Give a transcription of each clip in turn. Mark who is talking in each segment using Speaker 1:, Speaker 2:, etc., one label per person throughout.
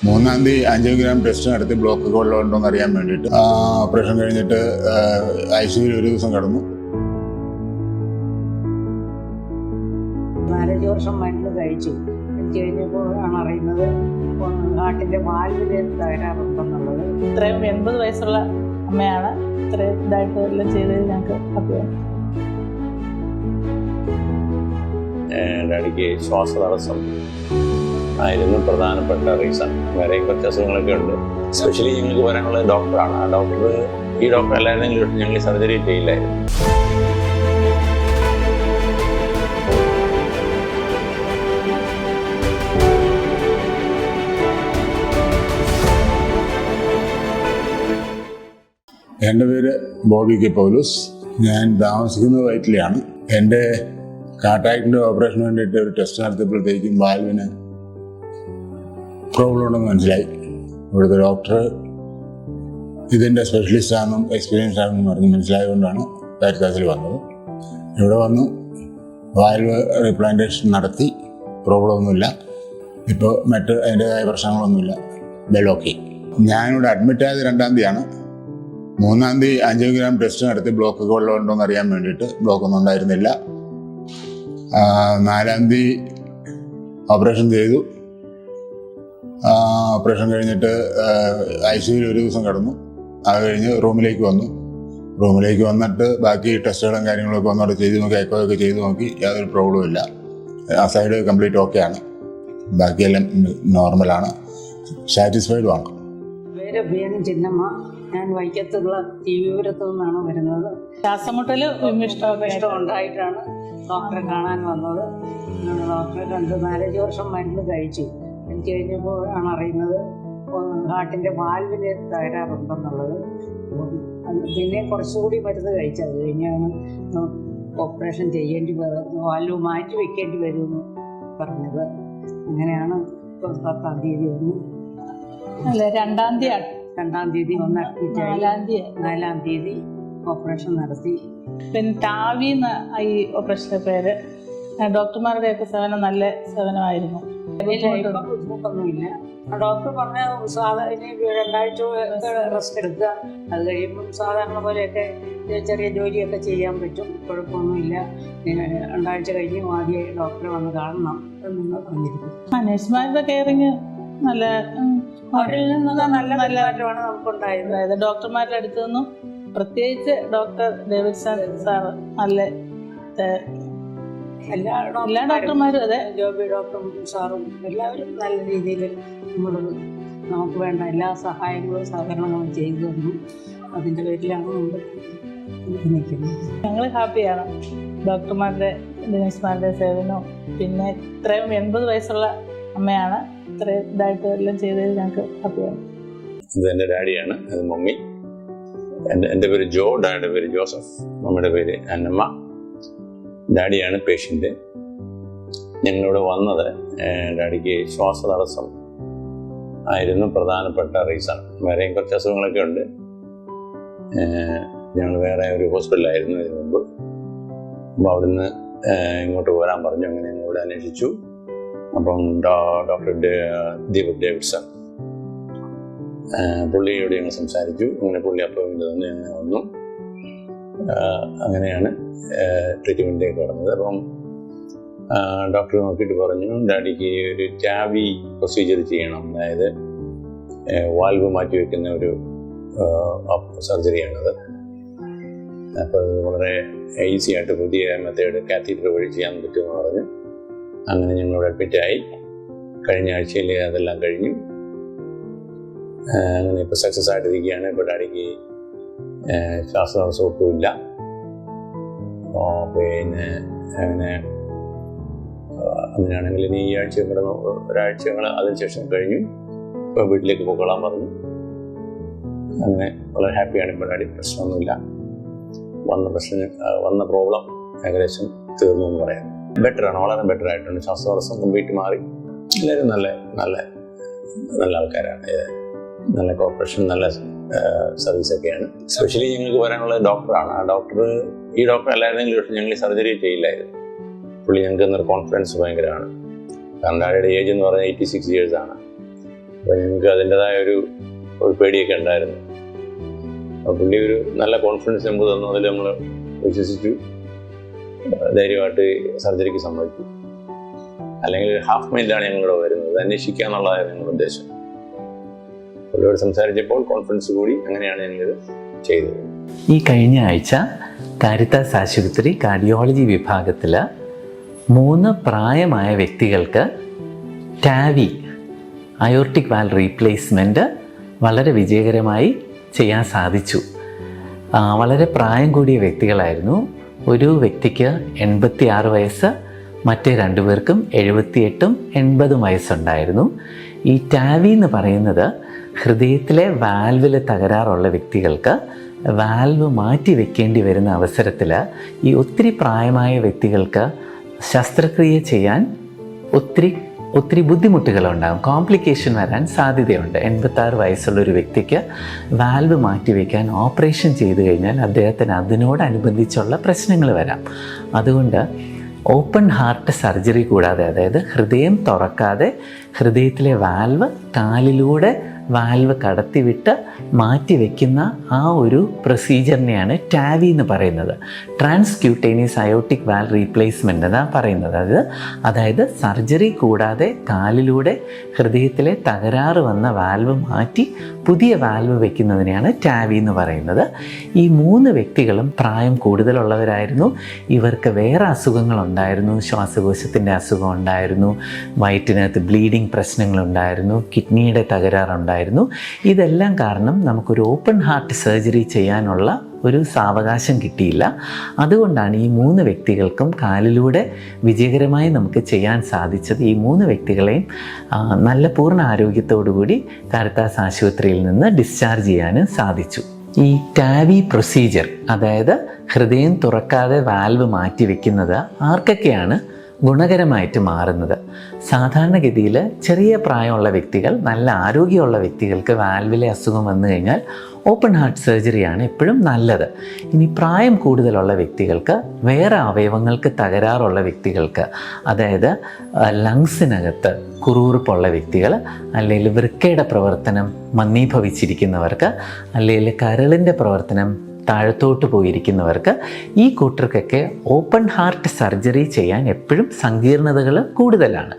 Speaker 1: 3-ാം തീയതി 5 gram test നടത്തി block ഉണ്ടോ എന്ന് അറിയാൻ വേണ്ടിയിട്ട് ഓപ്പറേഷൻ കഴിഞ്ഞിട്ട് ICUവിൽ ഒരു ദിവസം കിടന്നു.
Speaker 2: 4-5 വർഷം മരുന്ന് കഴിച്ചു. എനിക്ക് കഴിഞ്ഞപ്പോഴാണ് അറിയുന്നത് ഹാർട്ടിന്റെ വാൽവിന് തകരാറുണ്ടെന്നുള്ളത്.
Speaker 3: ഇത്രയും 80 വയസ്സുള്ള അമ്മയാണ്. ഇത്രയും ഇതായിട്ട് എല്ലാം ചെയ്തത് ഞങ്ങൾക്ക് ഹാപ്പിയാണ്.
Speaker 4: ഡാഡിക്ക് ശ്വാസതടസ്സം ആയിരുന്നു പ്രധാനപ്പെട്ട റീസൺ. വേറെയും കുറച്ച് അസുഖങ്ങളൊക്കെ ഉണ്ട്. സ്പെഷ്യലി ഞങ്ങൾക്ക് വരാനുള്ളത് ഡോക്ടറാണ്. ആ ഈ ഡോക്ടർ അല്ലായിരുന്നെങ്കിൽ ഞങ്ങൾ സർജറി ചെയ്യില്ലായിരുന്നു.
Speaker 1: എൻ്റെ പേര് ബോബി കെ പൗലോസ്. ഞാൻ താമസിക്കുന്നത് വയറ്റിലാണ്. എൻ്റെ കാറ്റാക്ടിൻ്റെ ഓപ്പറേഷന് വേണ്ടിയിട്ട് ഒരു ടെസ്റ്റ് നടത്തിയപ്പോഴത്തേക്കും വാൽവിന് പ്രോബ്ലം ഉണ്ടെന്ന് മനസ്സിലായി. ഇവിടുത്തെ ഡോക്ടർ ഇതിൻ്റെ സ്പെഷ്യലിസ്റ്റ് ആണെന്നും എക്സ്പീരിയൻസ് ആണെന്നും പറഞ്ഞ് മനസ്സിലായതുകൊണ്ടാണ് കാരിത്താസിൽ വന്നത്. ഇവിടെ വന്നു വാൽവ് റീപ്ലാന്റേഷൻ നടത്തി. പ്രോബ്ലം ഒന്നുമില്ല. ഇപ്പോൾ മറ്റ് അതിൻ്റെതായ പ്രശ്നങ്ങളൊന്നുമില്ല. വെലോക്കി. ഞാനിവിടെ അഡ്മിറ്റ് ആയത് 2-ാം തീയതിയാണ്. 3-ാം തീയതി 5 ഗ്രാം ടെസ്റ്റ് നടത്തി ബ്ലോക്ക് ഉണ്ടോ എന്ന് അറിയാൻ വേണ്ടിയിട്ട്. ബ്ലോക്കൊന്നും ഉണ്ടായിരുന്നില്ല. 4-ാം തീയതി ഓപ്പറേഷൻ ചെയ്തു. ഓപ്പറേഷൻ കഴിഞ്ഞിട്ട് ICUവിൽ ഒരു ദിവസം കിടന്നു. അത് കഴിഞ്ഞ് റൂമിലേക്ക് വന്നിട്ട് ബാക്കി ടെസ്റ്റുകളും കാര്യങ്ങളൊക്കെ വന്നവിടെ ചെയ്ത് നോക്കി, എക്കോയൊക്കെ ചെയ്ത് നോക്കി. യാതൊരു പ്രോബ്ലവും ഇല്ല. ആ സൈഡ് കംപ്ലീറ്റ് ഓക്കെയാണ്. ബാക്കിയെല്ലാം നോർമലാണ്. സാറ്റിസ്ഫൈഡുമാണ്.
Speaker 2: പേര് ചിന്നമ്മ. ഞാൻ വൈക്കത്തുള്ള TAVI നിന്നാണ് വരുന്നത്.
Speaker 3: ശ്വാസമുട്ടല്
Speaker 2: ഇഷ്ടം ഉണ്ടായിട്ടാണ് ഡോക്ടറെ കാണാൻ വന്നത്. ഡോക്ടറെ കണ്ട് 4-5 വർഷം മരുന്ന് കഴിച്ചു. എനിക്ക് കഴിഞ്ഞപ്പോഴാണ് അറിയുന്നത് ഹാർട്ടിന്റെ വാൽവിന് തകരാറുണ്ടെന്നുള്ളത്. പിന്നെ കുറച്ചുകൂടി മരുന്ന് കഴിച്ചത് കഴിഞ്ഞാണ് ഓപ്പറേഷൻ ചെയ്യേണ്ടി വരുന്നത്. വാൽവ് മാറ്റി വെക്കേണ്ടി വരുമെന്ന് പറഞ്ഞത്. അങ്ങനെയാണ് 10-ാം തീയതി വന്നു.
Speaker 3: 2-ാം തീയതി
Speaker 2: 2-ാം തീയതി വന്ന് അഡ്മിറ്റ്. 4-ാം തീയതി ഓപ്പറേഷൻ നടത്തി.
Speaker 3: പിന്നെ TAVI എന്ന ഈ ഓപ്പറേഷന്റെ പേര്. ഡോക്ടർമാരുടെയൊക്കെ സേവനം നല്ല സേവനമായിരുന്നു.
Speaker 2: ബുദ്ധിമുട്ടൊന്നുമില്ല. ഡോക്ടർ പറഞ്ഞ ഇനി 2 ആഴ്ച റെസ്റ്റ് എടുക്കുക. അത് കഴിയുമ്പം സാധാരണ പോലെയൊക്കെ ചെറിയ ജോലിയൊക്കെ ചെയ്യാൻ പറ്റും. കുഴപ്പമൊന്നുമില്ല. 2 ആഴ്ച കഴിഞ്ഞ് ആദ്യം ഡോക്ടറെ വന്ന് കാണണം എന്ന് പറഞ്ഞിരിക്കും.
Speaker 3: നഴ്സുമാരുടെ കെയറിങ്
Speaker 2: അവരിൽ നിന്നുള്ള നല്ല മാറ്റമാണ് നമുക്കുണ്ടായത്.
Speaker 3: ഡോക്ടർമാരുടെ അടുത്ത് നിന്നും പ്രത്യേകിച്ച് ഡോക്ടർ ഡേവിഡ്സൺ സാറ് നല്ല
Speaker 2: എല്ലാ
Speaker 3: ഡോക്ടർമാരും അതെ,
Speaker 2: ജോബി ഡോക്ടറും സാറും എല്ലാവരും നല്ല രീതിയിൽ നമുക്ക് വേണ്ട എല്ലാ സഹായങ്ങളും സഹകരണങ്ങളും ചെയ്തു തന്നു. അതിൻ്റെ പേരിലാണ് നമ്മൾ നിൽക്കുന്നത്.
Speaker 3: ഞങ്ങൾ ഹാപ്പിയാണ്. ഡോക്ടർമാരുടെ നഴ്സുമാരുടെ സേവനവും പിന്നെ ഇത്രയും 80 വയസ്സുള്ള അമ്മയാണ്. ഇത്രയും ഇതായിട്ട് എല്ലാം ചെയ്തത് ഞങ്ങൾക്ക് ഹാപ്പിയാണ്.
Speaker 4: ഇത് എൻ്റെ ഡാഡിയാണ്. അത് മമ്മി. എൻ്റെ പേര് ജോ. ഡാഡിയുടെ പേര് ജോസഫ്. മമ്മിയുടെ പേര് അന്നമ്മ. ഡാഡിയാണ് പേഷ്യൻ്റ്. ഞങ്ങളിവിടെ വന്നത് ഡാഡിക്ക് ശ്വാസതടസ്സം ആയിരുന്നു പ്രധാനപ്പെട്ട റീസൺ. വേറെയും കുറച്ച് അസുഖങ്ങളൊക്കെ ഉണ്ട്. ഞങ്ങൾ വേറെ ഒരു ഹോസ്പിറ്റലായിരുന്നു ഇതിനു മുമ്പ്. അപ്പോൾ അവിടുന്ന് ഇങ്ങോട്ട് വരാൻ പറഞ്ഞു. അങ്ങനെ ഞങ്ങൾ ഇവിടെ അന്വേഷിച്ചു. അപ്പം ഡോക്ടർ ദീപക് ഡേവിഡ്സൺ പുള്ളിയോട് ഞങ്ങൾ സംസാരിച്ചു. അങ്ങനെ പുള്ളി അപ്പോയിൻമെൻ്റ് തന്നു. അങ്ങനെ വന്നു. അങ്ങനെയാണ് ട്രീറ്റ്മെൻറ്റിലേക്ക് കടന്നത്. അപ്പം ഡോക്ടർ നോക്കിയിട്ട് പറഞ്ഞു ഡാഡിക്ക് ഒരു TAVI പ്രൊസീജിയർ ചെയ്യണം. അതായത് വാൽവ് മാറ്റി വയ്ക്കുന്ന ഒരു സർജറിയാണത്. അപ്പോൾ വളരെ ഈസി ആയിട്ട് പുതിയ മെത്തേഡ് കാത്തീറ്റർ വഴി ചെയ്യാൻ പറ്റുമെന്ന് പറഞ്ഞു. അങ്ങനെ ഞങ്ങളിവിടെ അഡ്മിറ്റായി. കഴിഞ്ഞ ആഴ്ചയിൽ അതെല്ലാം കഴിഞ്ഞു. അങ്ങനെ ഇപ്പോൾ സക്സസ് ആയിട്ടിരിക്കുകയാണ്. ഇപ്പോൾ ഡാഡിക്ക് ശ്വാസതടസ്സം ഒട്ടുമില്ല. പിന്നെ അങ്ങനെയാണെങ്കിൽ ഇനി ഈ ആഴ്ച ഒരാഴ്ച അതിനുശേഷം കഴിഞ്ഞു. ഇപ്പോൾ വീട്ടിലേക്ക് പോയിക്കൊള്ളാൻ പറഞ്ഞു. അങ്ങനെ വളരെ ഹാപ്പിയാണ്. ഇപ്പോൾ ഡാഡി പ്രശ്നമൊന്നുമില്ല. വന്ന പ്രോബ്ലം ഏകദേശം തീർന്നു എന്ന് പറയാം. ബെറ്ററാണ്, വളരെ ബെറ്റർ ആയിട്ടുണ്ട്. ശ്വാസതടസ്സം കംപ്ലീറ്റ് മാറി. എല്ലാവരും നല്ല നല്ല നല്ല ആൾക്കാരാണ്. നല്ല കോർപ്പറേഷൻ, നല്ല സർവീസൊക്കെയാണ്. സ്പെഷ്യലി ഞങ്ങൾക്ക് വരാനുള്ളത് ഡോക്ടറാണ്. ഈ ഡോക്ടർ അല്ലായിരുന്നെങ്കിൽ ഞങ്ങൾ സർജറി ചെയ്യില്ലായിരുന്നു. പുള്ളി ഞങ്ങൾക്ക് എന്നൊരു കോൺഫിഡൻസ് ഭയങ്കരമാണ്. കാരണം ഡാഡിയുടെ ഏജ് എന്ന് പറഞ്ഞാൽ 86 years ആണ്. അപ്പോൾ ഞങ്ങൾക്ക് അതിൻ്റെതായ ഒരു പേടിയൊക്കെ ഉണ്ടായിരുന്നു. അപ്പോൾ പുള്ളി ഒരു നല്ല കോൺഫിഡൻസ് നമുക്ക് തന്നു. അതിൽ നമ്മൾ വിശ്വസിച്ചു ധൈര്യമായിട്ട് സർജറിക്ക് സമ്മതിച്ചു. അല്ലെങ്കിൽ ഒരു ഹാഫ് മൈൻഡാണ് ഞങ്ങളിവിടെ വരുന്നത്, അന്വേഷിക്കുക എന്നുള്ളതായിരുന്നു ഞങ്ങളുടെ ഉദ്ദേശം. പുള്ളിയോട് സംസാരിച്ചപ്പോൾ കോൺഫിഡൻസ് കൂടി, അങ്ങനെയാണ് ഞങ്ങളിത് ചെയ്തത്.
Speaker 5: ഈ കഴിഞ്ഞ ആഴ്ച കാരിത്താസ് ആശുപത്രി കാർഡിയോളജി വിഭാഗത്തിൽ 3 പ്രായമായ വ്യക്തികൾക്ക് ടാവി അയോർട്ടിക് വാൽവ് റീപ്ലേസ്മെൻറ്റ് വളരെ വിജയകരമായി ചെയ്യാൻ സാധിച്ചു. വളരെ പ്രായം കൂടിയ വ്യക്തികളായിരുന്നു. ഒരു വ്യക്തിക്ക് 86 വയസ്സ്, മറ്റേ 2 പേർക്കും 78ഉം 80ഉം വയസ്സുണ്ടായിരുന്നു. ഈ ടാവി എന്ന് പറയുന്നത് ഹൃദയത്തിലെ വാൽവിൽ തകരാറുള്ള വ്യക്തികൾക്ക് വാൽവ് മാറ്റി വെക്കേണ്ടി വരുന്ന അവസരത്തിൽ ഈ ഒത്തിരി പ്രായമായ വ്യക്തികൾക്ക് ശസ്ത്രക്രിയ ചെയ്യാൻ ഒത്തിരി ബുദ്ധിമുട്ടുകളുണ്ടാകും, കോംപ്ലിക്കേഷൻ വരാൻ സാധ്യതയുണ്ട്. 86 വയസ്സുള്ളൊരു വ്യക്തിക്ക് വാൽവ് മാറ്റിവെക്കാൻ ഓപ്പറേഷൻ ചെയ്തു കഴിഞ്ഞാൽ അദ്ദേഹത്തിന് അതിനോടനുബന്ധിച്ചുള്ള പ്രശ്നങ്ങൾ വരാം. അതുകൊണ്ട് ഓപ്പൺ ഹാർട്ട് സർജറി കൂടാതെ, അതായത് ഹൃദയം തുറക്കാതെ ഹൃദയത്തിലെ വാൽവ് കാലിലൂടെ വാൽവ് കടത്തിവിട്ട് മാറ്റിവെക്കുന്ന ആ ഒരു പ്രൊസീജിയറിനെയാണ് ടാവി എന്ന് പറയുന്നത്. ട്രാൻസ്ക്യൂട്ടേനിയസ് അയോർട്ടിക് വാൽവ് റീപ്ലേസ്മെൻ്റ് എന്നാണ് പറയുന്നത്. അതായത് സർജറി കൂടാതെ കാലിലൂടെ ഹൃദയത്തിലെ തകരാറ് വന്ന വാൽവ് മാറ്റി പുതിയ വാൽവ് വയ്ക്കുന്നതിനെയാണ് ടാവി എന്ന് പറയുന്നത്. ഈ 3 വ്യക്തികളും പ്രായം കൂടുതലുള്ളവരായിരുന്നു. ഇവർക്ക് വേറെ അസുഖങ്ങളുണ്ടായിരുന്നു. ശ്വാസകോശത്തിൻ്റെ അസുഖം ഉണ്ടായിരുന്നു, വയറ്റിനകത്ത് ബ്ലീഡിങ് പ്രശ്നങ്ങളുണ്ടായിരുന്നു, കിഡ്നിയുടെ തകരാറുണ്ടായിരുന്നു. ഇതെല്ലാം കാരണം നമുക്കൊരു ഓപ്പൺ ഹാർട്ട് സർജറി ചെയ്യാനുള്ള ഒരു സാവകാശം കിട്ടിയില്ല. അതുകൊണ്ടാണ് ഈ 3 വ്യക്തികൾക്കും കാലിലൂടെ വിജയകരമായി നമുക്ക് ചെയ്യാൻ സാധിച്ചത്. ഈ 3 വ്യക്തികളെയും നല്ല പൂർണ്ണ ആരോഗ്യത്തോടുകൂടി കാരിത്താസ് ആശുപത്രിയിൽ നിന്ന് ഡിസ്ചാർജ് ചെയ്യാനും സാധിച്ചു. ഈ ടാവി പ്രൊസീജിയർ, അതായത് ഹൃദയം തുറക്കാതെ വാൽവ് മാറ്റി വെക്കുന്നത് ആർക്കൊക്കെയാണ് ഗുണകരമായിട്ട് മാറുന്നത്? സാധാരണഗതിയിൽ ചെറിയ പ്രായമുള്ള വ്യക്തികൾ, നല്ല ആരോഗ്യമുള്ള വ്യക്തികൾക്ക് വാൽവിലെ അസുഖം വന്നു കഴിഞ്ഞാൽ ഓപ്പൺ ഹാർട്ട് സർജറിയാണ് എപ്പോഴും നല്ലത്. ഇനി പ്രായം കൂടുതലുള്ള വ്യക്തികൾക്ക്, വേറെ അവയവങ്ങൾക്ക് തകരാറുള്ള വ്യക്തികൾക്ക്, അതായത് ലങ്സിനകത്ത് കുറുകുറുപ്പുള്ള വ്യക്തികൾ, അല്ലെങ്കിൽ വൃക്കയുടെ പ്രവർത്തനം മന്ദീഭവിച്ചിരിക്കുന്നവർക്ക്, അല്ലെങ്കിൽ കരളിൻ്റെ പ്രവർത്തനം താഴത്തോട്ട് പോയിരിക്കുന്നവർക്ക്, ഈ കൂട്ടർക്കൊക്കെ ഓപ്പൺ ഹാർട്ട് സർജറി ചെയ്യാൻ എപ്പോഴും സങ്കീർണതകൾ കൂടുതലാണ്.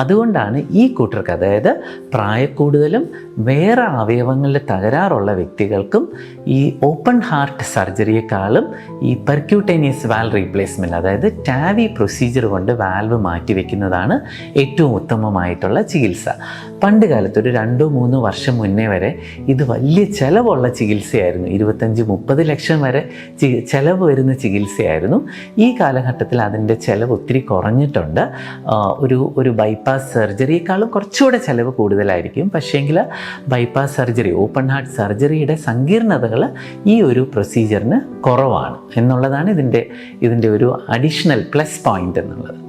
Speaker 5: അതുകൊണ്ടാണ് ഈ കൂട്ടർക്ക്, അതായത് പ്രായക്കൂടുതലും വേറെ അവയവങ്ങളിൽ തകരാറുള്ള വ്യക്തികൾക്കും ഈ ഓപ്പൺ ഹാർട്ട് സർജറിയെക്കാളും ഈ പെർക്യൂട്ടേനിയസ് വാൽവ് റീപ്ലേസ്മെൻറ്റ്, അതായത് ടാവി പ്രൊസീജിയർ കൊണ്ട് വാൽവ് മാറ്റിവെക്കുന്നതാണ് ഏറ്റവും ഉത്തമമായിട്ടുള്ള ചികിത്സ. പണ്ട് കാലത്ത് ഒരു 2-3 വർഷം മുന്നേ വരെ ഇത് വലിയ ചിലവുള്ള ചികിത്സയായിരുന്നു. 25-30 ലക്ഷം വരെ ചിലവ് വരുന്ന ചികിത്സയായിരുന്നു. ഈ കാലഘട്ടത്തിൽ അതിൻ്റെ ചിലവ് ഒത്തിരി കുറഞ്ഞിട്ടുണ്ട്. ഒരു ബൈപ്പാസ് സർജറിയേക്കാളും കുറച്ചുകൂടെ ചിലവ് കൂടുതലായിരിക്കും. പക്ഷേങ്കിൽ ബൈപ്പാസ് സർജറി, ഓപ്പൺ ഹാർട്ട് സർജറിയുടെ സങ്കീർണതകൾ ഈ ഒരു പ്രൊസീജിയറിന് കുറവാണ് എന്നുള്ളതാണ് ഇതിൻ്റെ ഒരു അഡീഷണൽ പ്ലസ് പോയിൻ്റ് എന്നുള്ളത്.